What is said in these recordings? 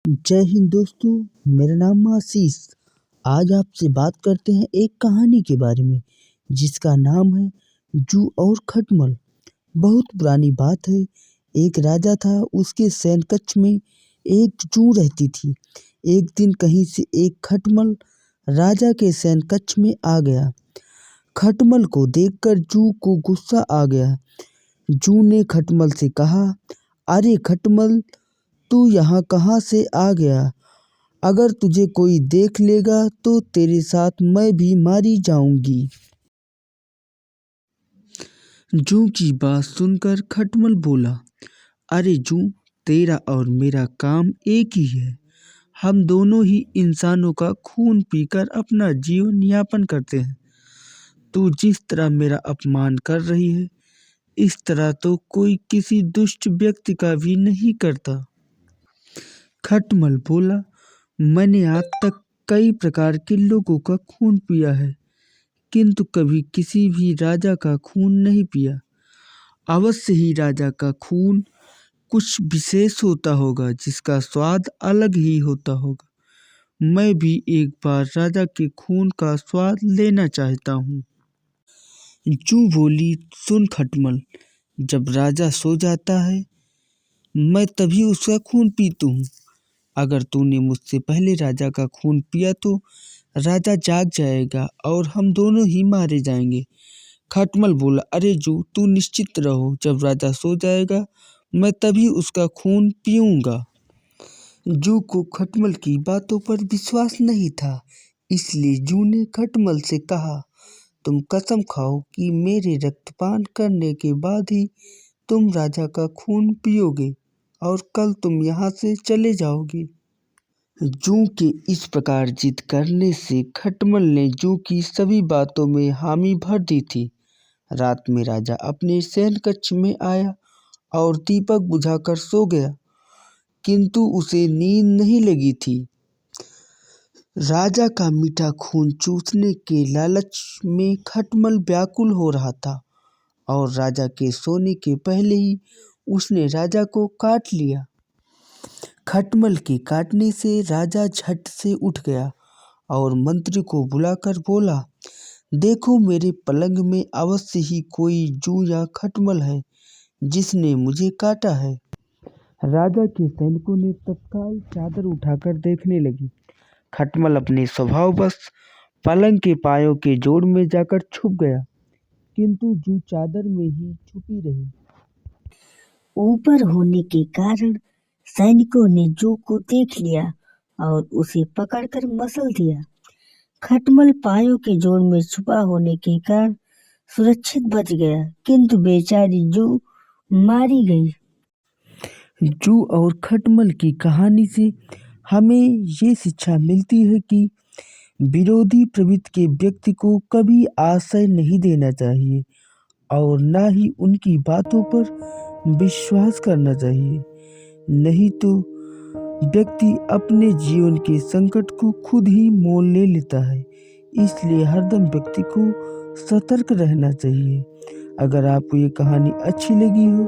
जय हिंद दोस्तों। मेरा नाम आशीष। आज आपसे बात करते हैं एक कहानी के बारे में जिसका नाम है जू और खटमल। बहुत पुरानी बात है। एक राजा था, उसके सैन्य कक्ष में एक जू रहती थी। एक दिन कहीं से एक खटमल राजा के सैन्य कक्ष में आ गया। खटमल को देखकर जू को गुस्सा आ गया। जू ने खटमल से कहा, अरे खटमल, तू यहाँ कहाँ से आ गया? अगर तुझे कोई देख लेगा तो तेरे साथ मैं भी मारी जाऊंगी। जू की बात सुनकर खटमल बोला, अरे जू, तेरा और मेरा काम एक ही है। हम दोनों ही इंसानों का खून पीकर अपना जीवन यापन करते हैं। तू जिस तरह मेरा अपमान कर रही है, इस तरह तो कोई किसी दुष्ट व्यक्ति का भी नहीं करता। खटमल बोला, मैंने आज तक कई प्रकार के लोगों का खून पिया है, किंतु कभी किसी भी राजा का खून नहीं पिया। अवश्य ही राजा का खून कुछ विशेष होता होगा, जिसका स्वाद अलग ही होता होगा। मैं भी एक बार राजा के खून का स्वाद लेना चाहता हूँ। जू बोली, सुन खटमल, जब राजा सो जाता है मैं तभी उसका खून पीता हूँ। अगर तूने मुझसे पहले राजा का खून पिया तो राजा जाग जाएगा और हम दोनों ही मारे जाएंगे। खटमल बोला, अरे जू, तू निश्चित रहो, जब राजा सो जाएगा मैं तभी उसका खून पीऊंगा। जू को खटमल की बातों पर विश्वास नहीं था, इसलिए जू ने खटमल से कहा, तुम कसम खाओ कि मेरे रक्तपान करने के बाद ही तुम राजा का खून पियोगे और कल तुम यहाँ से चले जाओगे। जू के इस प्रकार जिद करने से खटमल ने जू की सभी बातों में हामी भर दी थी। रात में राजा अपने शयन कक्ष में आया और दीपक बुझाकर सो गया, किंतु उसे नींद नहीं लगी थी। राजा का मीठा खून चूसने के लालच में खटमल व्याकुल हो रहा था और राजा के सोने के पहले ही उसने राजा को काट लिया। खटमल के काटने से राजा झट से उठ गया और मंत्री को बुलाकर बोला, देखो, मेरे पलंग में अवश्य ही कोई जू या खटमल है जिसने मुझे काटा है। राजा के सैनिकों ने तत्काल चादर उठाकर देखने लगी। खटमल अपने स्वभाववश पलंग के पायों के जोड़ में जाकर छुप गया, किंतु जू चादर में ही छुपी रही। ऊपर होने के कारण सैनिकों ने जू को देख लिया और उसे पकड़कर मसल दिया। खटमल पायों के जोड़ में छुपा होने के कारण सुरक्षित बच गया, किंतु बेचारी जू मारी गई। जू और खटमल की कहानी से हमें ये शिक्षा मिलती है कि विरोधी प्रवृत्ति के व्यक्ति को कभी आश्रय नहीं देना चाहिए और ना ही उनकी बातों पर विश्वास करना चाहिए। नहीं तो व्यक्ति अपने जीवन के संकट को खुद ही मोल ले लेता है। इसलिए हरदम व्यक्ति को सतर्क रहना चाहिए। अगर आपको ये कहानी अच्छी लगी हो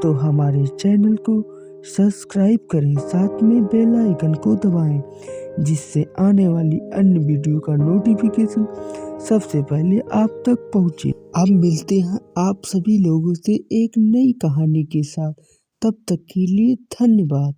तो हमारे चैनल को सब्सक्राइब करें, साथ में बेल आइकन को दबाएं, जिससे आने वाली अन्य वीडियो का नोटिफिकेशन सबसे पहले आप तक पहुंचे। अब मिलते हैं आप सभी लोगों से एक नई कहानी के साथ। तब तक के लिए धन्यवाद।